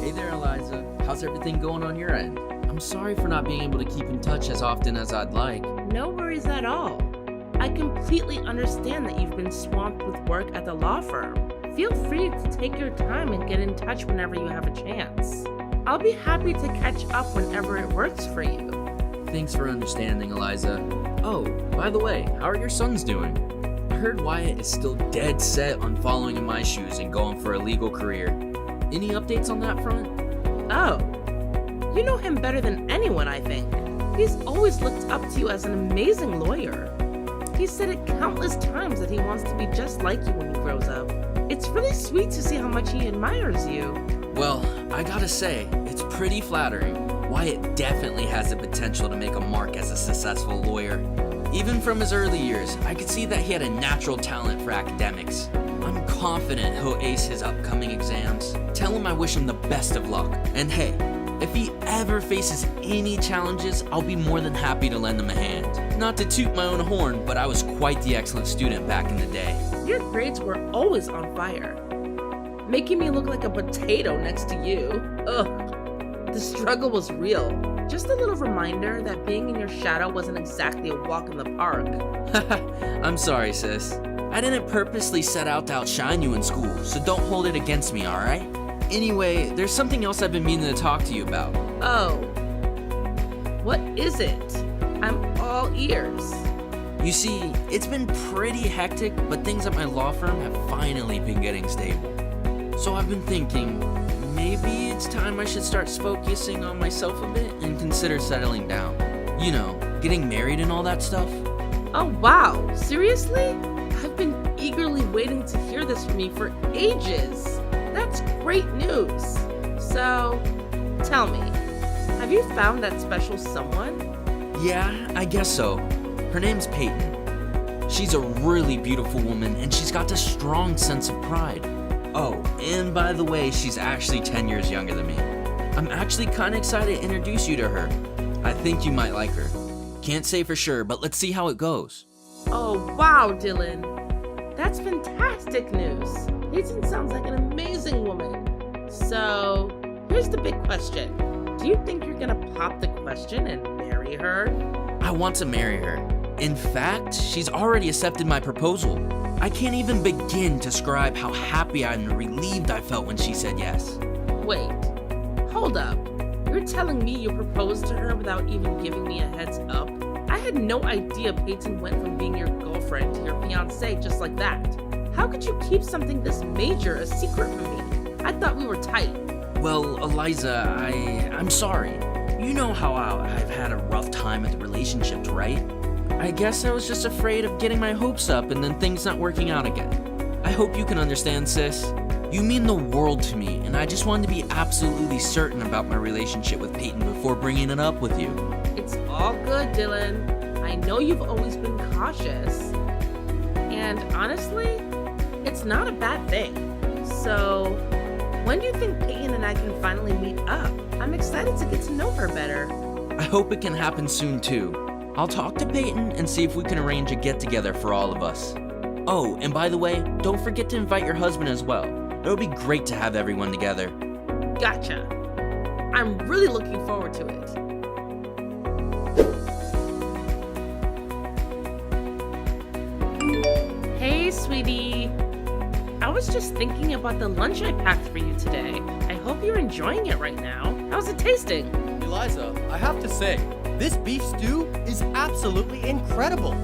Hey there, Eliza. How's everything going on your end? I'm sorry for not being able to keep in touch as often as I'd like. No worries at all. I completely understand that you've been swamped with work at the law firm. Feel free to take your time and get in touch whenever you have a chance. I'll be happy to catch up whenever it works for you. Thanks for understanding, Eliza. Oh, by the way, how are your sons doing? I heard Wyatt is still dead set on following in my shoes and going for a legal career. Any updates on that front? Oh, you know him better than anyone, I think. He's always looked up to you as an amazing lawyer. He's said it countless times that he wants to be just like you when he grows up. It's really sweet to see how much he admires you. Well, I gotta say, it's pretty flattering. Wyatt definitely has the potential to make a mark as a successful lawyer. Even from his early years, I could see that he had a natural talent for academics. I'm confident he'll ace his upcoming exams. Tell him I wish him the best of luck. And hey, if he ever faces any challenges, I'll be more than happy to lend him a hand. Not to toot my own horn, but I was quite the excellent student back in the day. Your grades were always on fire, making me look like a potato next to you. Ugh, the struggle was real. Just a little reminder that being in your shadow wasn't exactly a walk in the park. I'm sorry, sis. I didn't purposely set out to outshine you in school, so don't hold it against me, alright? Anyway, there's something else I've been meaning to talk to you about. Oh, what is it? I'm all ears. You see, it's been pretty hectic, but things at my law firm have finally been getting stable. So I've been thinking, maybe it's time I should start focusing on myself a bit and consider settling down. You know, getting married and all that stuff. Oh wow, seriously? I've been eagerly waiting to hear this from you for ages. That's great news. So, tell me, have you found that special someone? Yeah, I guess so. Her name's Peyton. She's a really beautiful woman and she's got a strong sense of pride. Oh, and by the way, she's actually 10 years younger than me. I'm actually kinda excited to introduce you to her. I think you might like her. Can't say for sure, but let's see how it goes. Oh wow, Dylan. That's fantastic news. Peyton sounds like an amazing woman. So, here's the big question. Do you think you're gonna pop the question and marry her? I want to marry her. In fact, she's already accepted my proposal. I can't even begin to describe how happy and relieved I felt when she said yes. Wait, hold up. You're telling me you proposed to her without even giving me a heads up? I had no idea Peyton went from being your girlfriend to your fiancée just like that. How could you keep something this major a secret from me? I thought we were tight. Well, Eliza, I'm sorry. You know how I've had a rough time with relationships, right? I guess I was just afraid of getting my hopes up and then things not working out again. I hope you can understand, sis. You mean the world to me, and I just wanted to be absolutely certain about my relationship with Peyton before bringing it up with you. It's all good, Dylan. I know you've always been cautious. And honestly, it's not a bad thing. So, when do you think Peyton and I can finally meet up? I'm excited to get to know her better. I hope it can happen soon too. I'll talk to Peyton and see if we can arrange a get-together for all of us. Oh, and by the way, don't forget to invite your husband as well. It'll be great to have everyone together. Gotcha. I'm really looking forward to it. Hey, sweetie. I was just thinking about the lunch I packed for you today. I hope you're enjoying it right now. How's it tasting? Eliza, I have to say, this beef stew is absolutely incredible.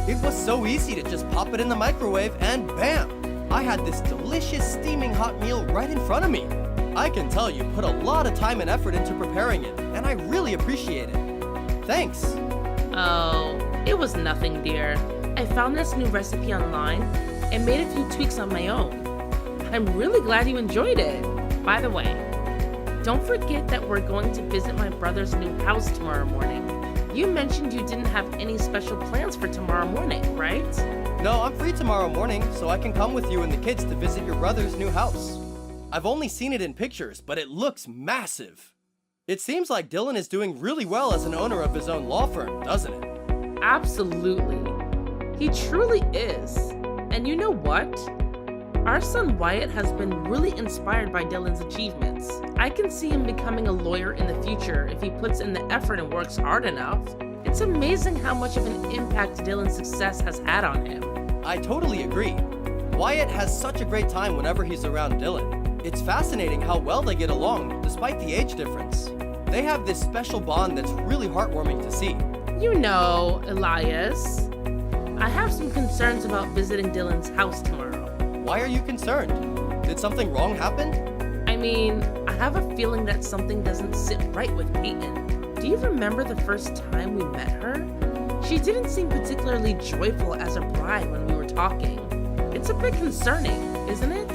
It was so easy to just pop it in the microwave and bam! I had this delicious steaming hot meal right in front of me. I can tell you put a lot of time and effort into preparing it, and I really appreciate it. Thanks. Oh, it was nothing, dear. I found this new recipe online and made a few tweaks on my own. I'm really glad you enjoyed it. By the way, don't forget that we're going to visit my brother's new house tomorrow morning. You mentioned you didn't have any special plans for tomorrow morning, right? No, I'm free tomorrow morning, so I can come with you and the kids to visit your brother's new house. I've only seen it in pictures, but it looks massive. It seems like Dylan is doing really well as an owner of his own law firm, doesn't it? Absolutely. He truly is. And you know what? Our son Wyatt has been really inspired by Dylan's achievements. I can see him becoming a lawyer in the future if he puts in the effort and works hard enough. It's amazing how much of an impact Dylan's success has had on him. I totally agree. Wyatt has such a great time whenever he's around Dylan. It's fascinating how well they get along despite the age difference. They have this special bond that's really heartwarming to see. You know, Elias, I have some concerns about visiting Dylan's house tomorrow. Why are you concerned? Did something wrong happen? I mean, I have a feeling that something doesn't sit right with Peyton. Do you remember the first time we met her? She didn't seem particularly joyful as a bride when we were talking. It's a bit concerning, isn't it?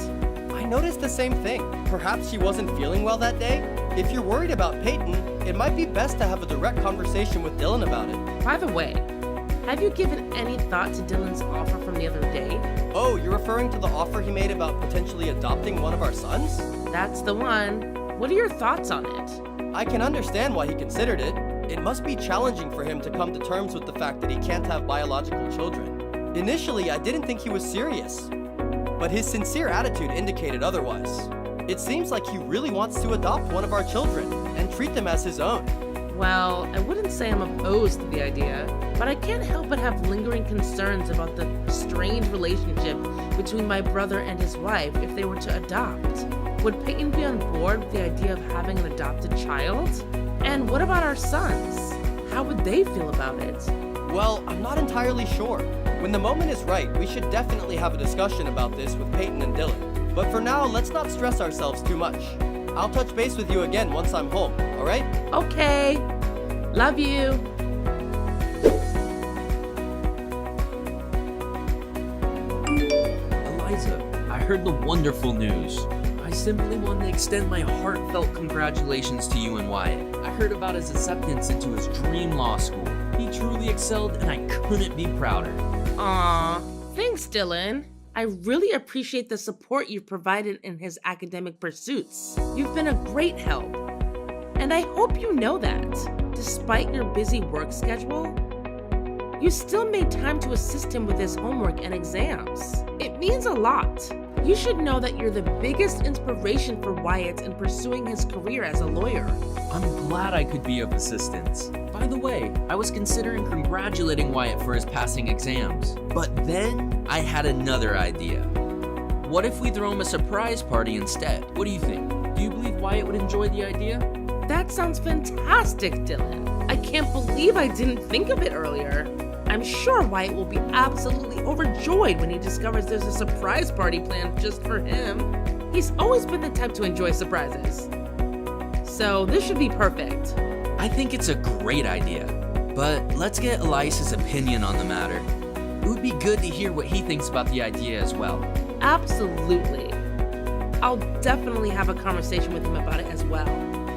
I noticed the same thing. Perhaps she wasn't feeling well that day? If you're worried about Peyton, it might be best to have a direct conversation with Dylan about it. By the way, have you given any thought to Dylan's offer from the other day? Oh, you're referring to the offer he made about potentially adopting one of our sons? That's the one. What are your thoughts on it? I can understand why he considered it. It must be challenging for him to come to terms with the fact that he can't have biological children. Initially, I didn't think he was serious, but his sincere attitude indicated otherwise. It seems like he really wants to adopt one of our children and treat them as his own. Well, I wouldn't say I'm opposed to the idea, but I can't help but have lingering concerns about the strained relationship between my brother and his wife if they were to adopt. Would Peyton be on board with the idea of having an adopted child? And what about our sons? How would they feel about it? Well, I'm not entirely sure. When the moment is right, we should definitely have a discussion about this with Peyton and Dylan. But for now, let's not stress ourselves too much. I'll touch base with you again once I'm home, alright? Okay. Love you. Eliza, I heard the wonderful news. I simply want to extend my heartfelt congratulations to you and Wyatt. I heard about his acceptance into his dream law school. He truly excelled and I couldn't be prouder. Aw, thanks, Dylan. I really appreciate the support you've provided in his academic pursuits. You've been a great help. And I hope you know that, despite your busy work schedule, you still made time to assist him with his homework and exams. It means a lot. You should know that you're the biggest inspiration for Wyatt in pursuing his career as a lawyer. I'm glad I could be of assistance. By the way, I was considering congratulating Wyatt for his passing exams. But then I had another idea. What if we throw him a surprise party instead? What do you think? Do you believe Wyatt would enjoy the idea? That sounds fantastic, Dylan. I can't believe I didn't think of it earlier. I'm sure Wyatt will be absolutely overjoyed when he discovers there's a surprise party planned just for him. He's always been the type to enjoy surprises. So this should be perfect. I think it's a great idea, but let's get Elias's opinion on the matter. It would be good to hear what he thinks about the idea as well. Absolutely. I'll definitely have a conversation with him about it as well.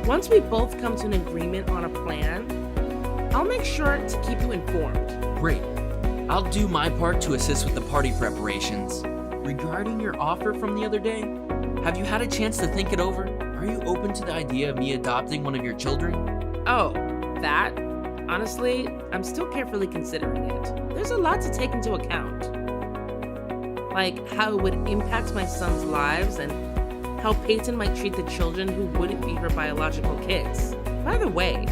Once we both come to an agreement on a plan, I'll make sure to keep you informed. Great. I'll do my part to assist with the party preparations. Regarding your offer from the other day, have you had a chance to think it over? Are you open to the idea of me adopting one of your children? Oh, that? Honestly, I'm still carefully considering it. There's a lot to take into account. Like how it would impact my son's lives and how Peyton might treat the children who wouldn't be her biological kids. By the way,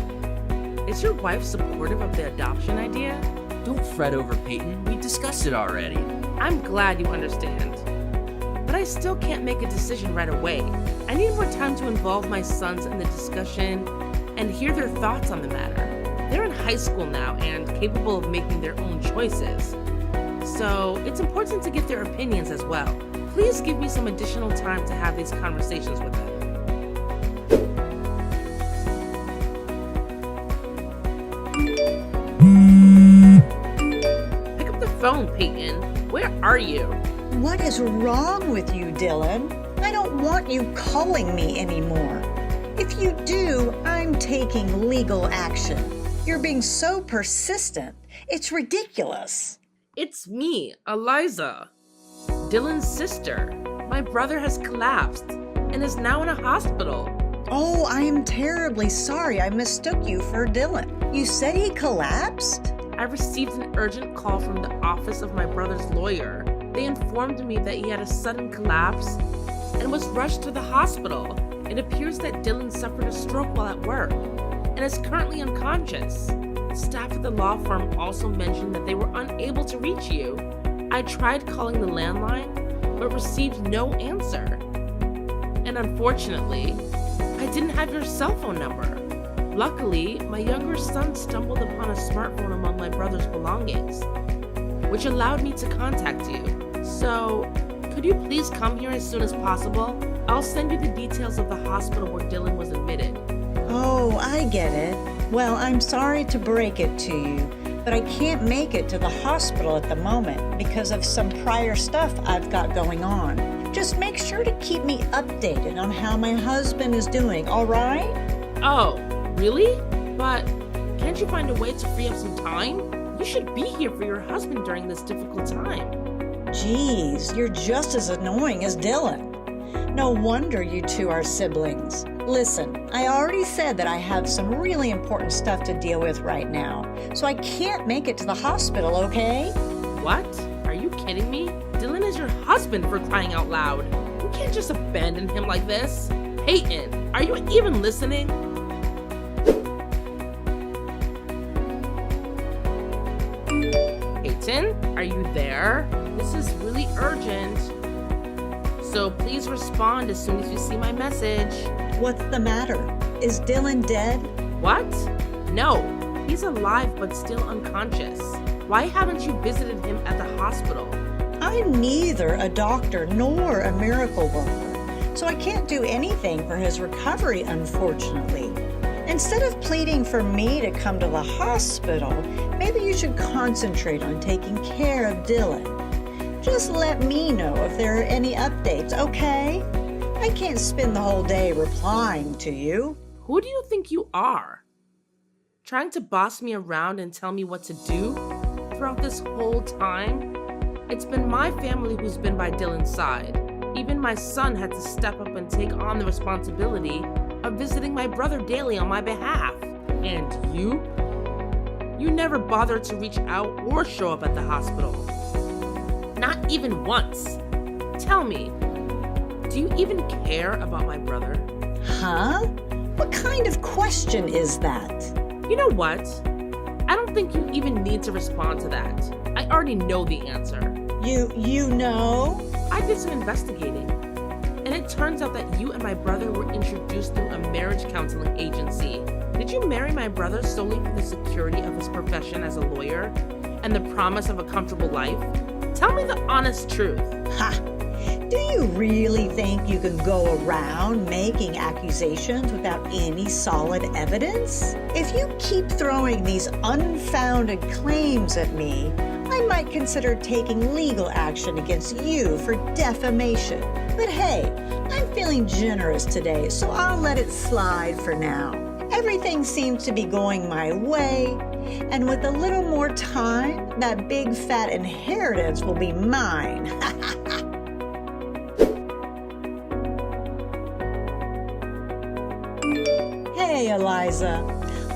is your wife supportive of the adoption idea? Don't fret over Peyton, we discussed it already. I'm glad you understand. But I still can't make a decision right away. I need more time to involve my sons in the discussion and hear their thoughts on the matter. They're in high school now and capable of making their own choices. So it's important to get their opinions as well. Please give me some additional time to have these conversations with them. Pick up the phone, Peyton. Where are you? What is wrong with you, Dylan? I don't want you calling me anymore. If you do, I'm taking legal action. You're being so persistent. It's ridiculous. It's me, Eliza, Dylan's sister. My brother has collapsed and is now in a hospital. Oh, I am terribly sorry I mistook you for Dylan. You said he collapsed? I received an urgent call from the office of my brother's lawyer. They informed me that he had a sudden collapse and was rushed to the hospital. It appears that Dylan suffered a stroke while at work and is currently unconscious. Staff at the law firm also mentioned that they were unable to reach you. I tried calling the landline, but received no answer. And unfortunately, I didn't have your cell phone number. Luckily, my younger son stumbled upon a smartphone among my brother's belongings, which allowed me to contact you. So, could you please come here as soon as possible? I'll send you the details of the hospital where Dylan was admitted. Oh, I get it. Well, I'm sorry to break it to you, but I can't make it to the hospital at the moment because of some prior stuff I've got going on. Just make sure to keep me updated on how my husband is doing, all right? Oh, really? But can't you find a way to free up some time? You should be here for your husband during this difficult time. Jeez, you're just as annoying as Dylan. No wonder you two are siblings. Listen, I already said that I have some really important stuff to deal with right now, so I can't make it to the hospital, okay? What? Are you kidding me? Dylan is your husband, for crying out loud. You can't just abandon him like this. Peyton, are you even listening? Peyton, are you there? This is really urgent. So please respond as soon as you see my message. What's the matter? Is Dylan dead? What? No, he's alive but still unconscious. Why haven't you visited him at the hospital? I'm neither a doctor nor a miracle worker, so I can't do anything for his recovery, unfortunately. Instead of pleading for me to come to the hospital, maybe you should concentrate on taking care of Dylan. Just let me know if there are any updates, okay? I can't spend the whole day replying to you. Who do you think you are? Trying to boss me around and tell me what to do throughout this whole time? It's been my family who's been by Dylan's side. Even my son had to step up and take on the responsibility of visiting my brother daily on my behalf. And you? You never bothered to reach out or show up at the hospital. Not even once. Tell me, do you even care about my brother? Huh? What kind of question is that? You know what? I don't think you even need to respond to that. I already know the answer. You know? I did some investigating, and it turns out that you and my brother were introduced through a marriage counseling agency. Did you marry my brother solely for the security of his profession as a lawyer and the promise of a comfortable life? Tell me the honest truth. Ha! Do you really think you can go around making accusations without any solid evidence? If you keep throwing these unfounded claims at me, I might consider taking legal action against you for defamation. But hey, I'm feeling generous today, so I'll let it slide for now. Everything seems to be going my way, and with a little more time, that big fat inheritance will be mine. Hey, Eliza.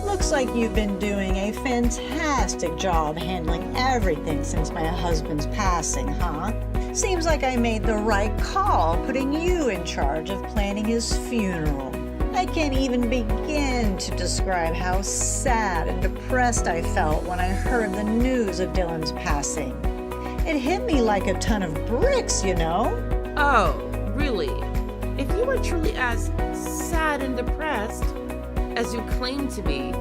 Looks like you've been doing a fantastic job handling everything since my husband's passing, huh? Seems like I made the right call putting you in charge of planning his funeral. I can't even begin to describe how sad and depressed I felt when I heard the news of Dylan's passing. It hit me like a ton of bricks, you know? Oh, really? If you were truly as sad and depressed as you claim to be,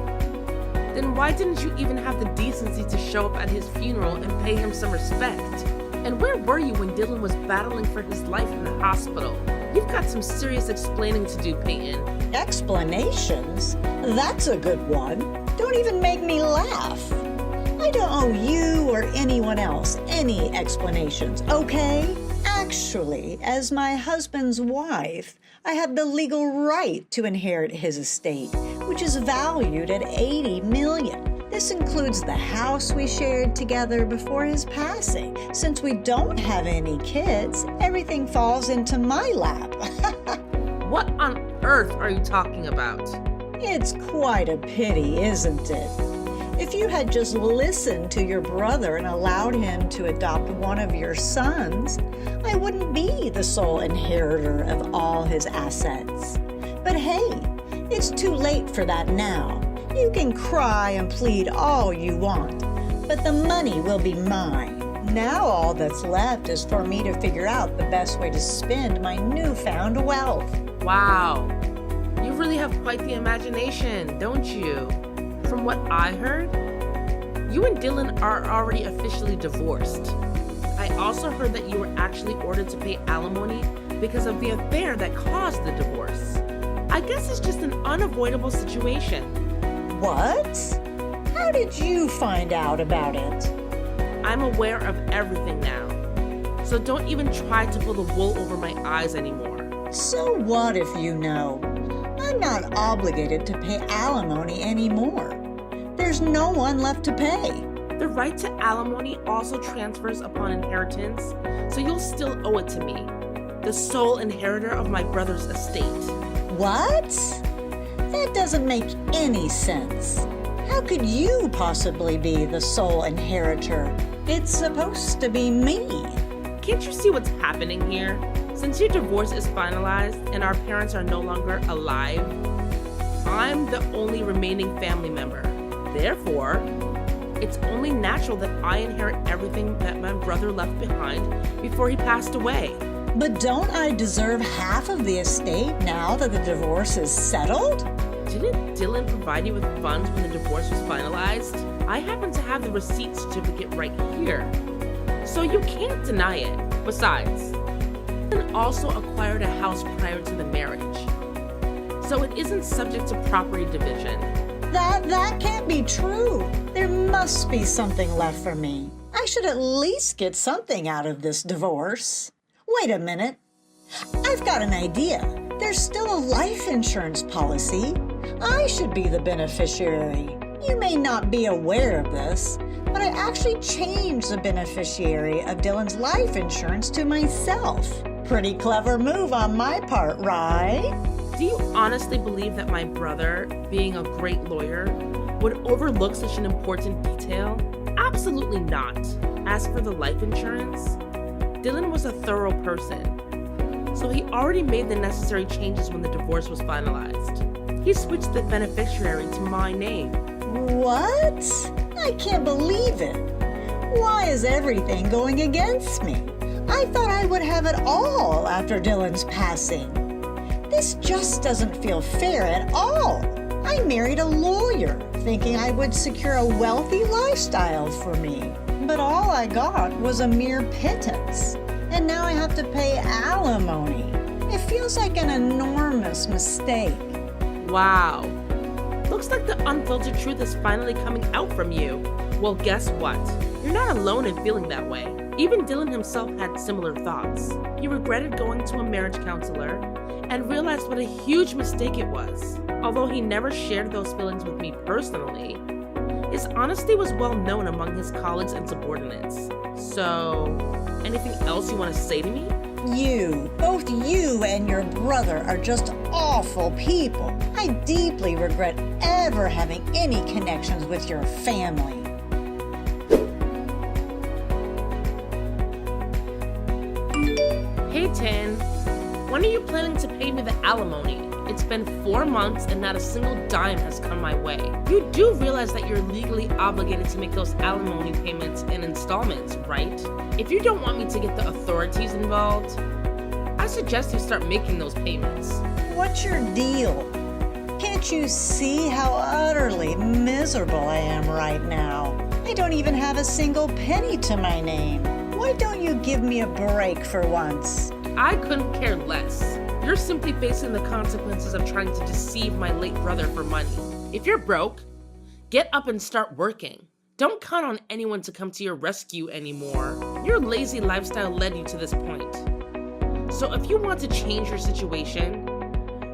then why didn't you even have the decency to show up at his funeral and pay him some respect? And where were you when Dylan was battling for his life in the hospital? You've got some serious explaining to do, Peyton. Explanations? That's a good one. Don't even make me laugh. I don't owe you or anyone else any explanations, okay? Actually, as my husband's wife, I have the legal right to inherit his estate, which is valued at $80 million. This includes the house we shared together before his passing. Since we don't have any kids, everything falls into my lap. What on earth are you talking about? It's quite a pity, isn't it? If you had just listened to your brother and allowed him to adopt one of your sons, I wouldn't be the sole inheritor of all his assets. But hey, it's too late for that now. You can cry and plead all you want, but the money will be mine. Now all that's left is for me to figure out the best way to spend my newfound wealth. Wow, you really have quite the imagination, don't you? From what I heard, you and Dylan are already officially divorced. I also heard that you were actually ordered to pay alimony because of the affair that caused the divorce. I guess it's just an unavoidable situation. What? How did you find out about it? I'm aware of everything now, so don't even try to pull the wool over my eyes anymore. So what if you know? I'm not obligated to pay alimony anymore. There's no one left to pay. The right to alimony also transfers upon inheritance, so you'll still owe it to me, the sole inheritor of my brother's estate. What? That doesn't make any sense. How could you possibly be the sole inheritor? It's supposed to be me. Can't you see what's happening here? Since your divorce is finalized and our parents are no longer alive, I'm the only remaining family member. Therefore, it's only natural that I inherit everything that my brother left behind before he passed away. But don't I deserve half of the estate now that the divorce is settled? Didn't Dylan provide you with funds when the divorce was finalized? I happen to have the receipt certificate right here, so you can't deny it. Besides, Dylan also acquired a house prior to the marriage, so it isn't subject to property division. That can't be true. There must be something left for me. I should at least get something out of this divorce. Wait a minute. I've got an idea. There's still a life insurance policy. I should be the beneficiary. You may not be aware of this, but I actually changed the beneficiary of Dylan's life insurance to myself. Pretty clever move on my part, right? Do you honestly believe that my brother, being a great lawyer, would overlook such an important detail? Absolutely not. As for the life insurance, Dylan was a thorough person, so he already made the necessary changes when the divorce was finalized. He switched the beneficiary to my name. What? I can't believe it. Why is everything going against me? I thought I would have it all after Dylan's passing. This just doesn't feel fair at all. I married a lawyer thinking I would secure a wealthy lifestyle for me. But all I got was a mere pittance. And now I have to pay alimony. It feels like an enormous mistake. Wow. Looks like the unfiltered truth is finally coming out from you. Well, guess what? You're not alone in feeling that way. Even Dylan himself had similar thoughts. He regretted going to a marriage counselor and realized what a huge mistake it was. Although he never shared those feelings with me personally, his honesty was well known among his colleagues and subordinates. So, anything else you want to say to me? Both you and your brother are just awful people. I deeply regret ever having any connections with your family. Hey Tin, when are you planning to pay me the alimony? It's been 4 months and not a single dime has come my way. You do realize that you're legally obligated to make those alimony payments in installments, right? If you don't want me to get the authorities involved, I suggest you start making those payments. What's your deal? Can't you see how utterly miserable I am right now? I don't even have a single penny to my name. Why don't you give me a break for once? I couldn't care less. You're simply facing the consequences of trying to deceive my late brother for money. If you're broke, get up and start working. Don't count on anyone to come to your rescue anymore. Your lazy lifestyle led you to this point. So if you want to change your situation,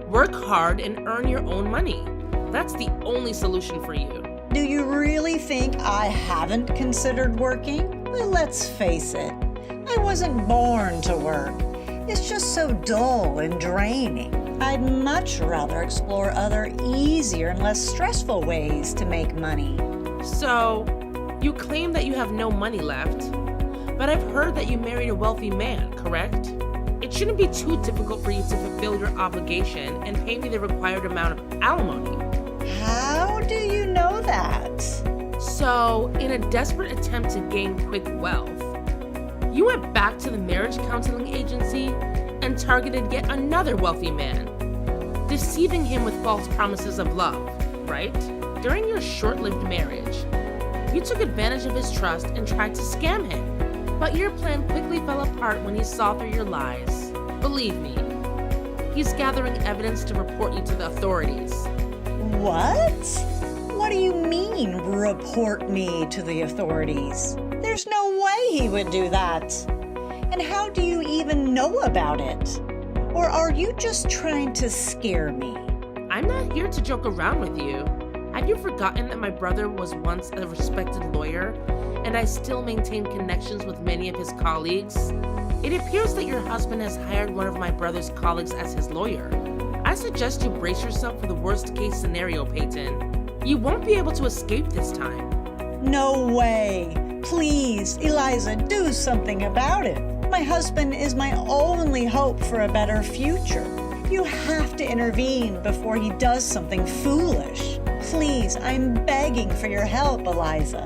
work hard and earn your own money. That's the only solution for you. Do you really think I haven't considered working? Well, let's face it. I wasn't born to work. It's just so dull and draining. I'd much rather explore other easier and less stressful ways to make money. So, you claim that you have no money left, but I've heard that you married a wealthy man, correct? It shouldn't be too difficult for you to fulfill your obligation and pay me the required amount of alimony. How do you know that? So, in a desperate attempt to gain quick wealth, you went back to the marriage counseling agency and targeted yet another wealthy man, deceiving him with false promises of love, right? During your short-lived marriage, you took advantage of his trust and tried to scam him. But your plan quickly fell apart when he saw through your lies. Believe me, he's gathering evidence to report you to the authorities. What? What do you mean, report me to the authorities? There's no way he would do that. And how do you even know about it? Or are you just trying to scare me? I'm not here to joke around with you. Have you forgotten that my brother was once a respected lawyer, and I still maintain connections with many of his colleagues? It appears that your husband has hired one of my brother's colleagues as his lawyer. I suggest you brace yourself for the worst-case scenario, Peyton. You won't be able to escape this time. No way. Please, Eliza, do something about it. My husband is my only hope for a better future. You have to intervene before he does something foolish. Please, I'm begging for your help, Eliza.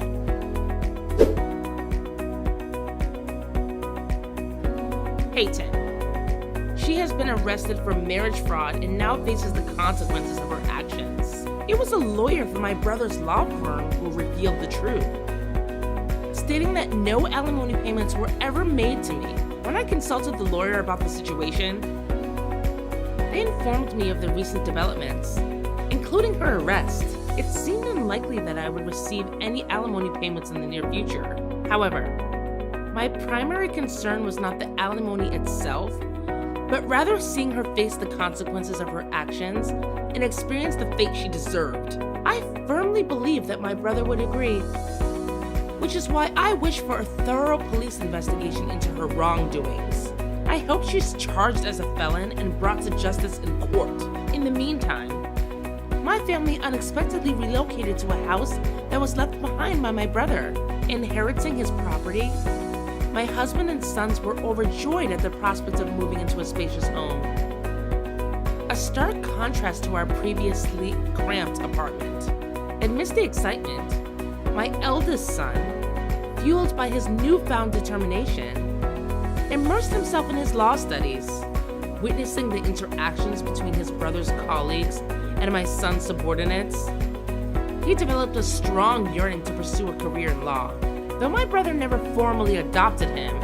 Peyton. She has been arrested for marriage fraud and now faces the consequences of her actions. It was a lawyer from my brother's law firm who revealed the truth, stating that no alimony payments were ever made to me. When I consulted the lawyer about the situation, they informed me of the recent developments, including her arrest. It seemed unlikely that I would receive any alimony payments in the near future. However, my primary concern was not the alimony itself, but rather seeing her face the consequences of her actions and experience the fate she deserved. I firmly believe that my brother would agree, which is why I wish for a thorough police investigation into her wrongdoings. I hope she's charged as a felon and brought to justice in court. In the meantime, my family unexpectedly relocated to a house that was left behind by my brother. Inheriting his property, my husband and sons were overjoyed at the prospect of moving into a spacious home. A stark contrast to our previously cramped apartment. Amidst the excitement, my eldest son, fueled by his newfound determination, immersed himself in his law studies. Witnessing the interactions between his brother's colleagues and my son's subordinates, he developed a strong yearning to pursue a career in law. Though my brother never formally adopted him,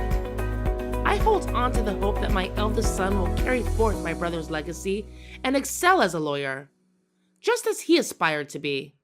I hold on to the hope that my eldest son will carry forth my brother's legacy and excel as a lawyer, just as he aspired to be.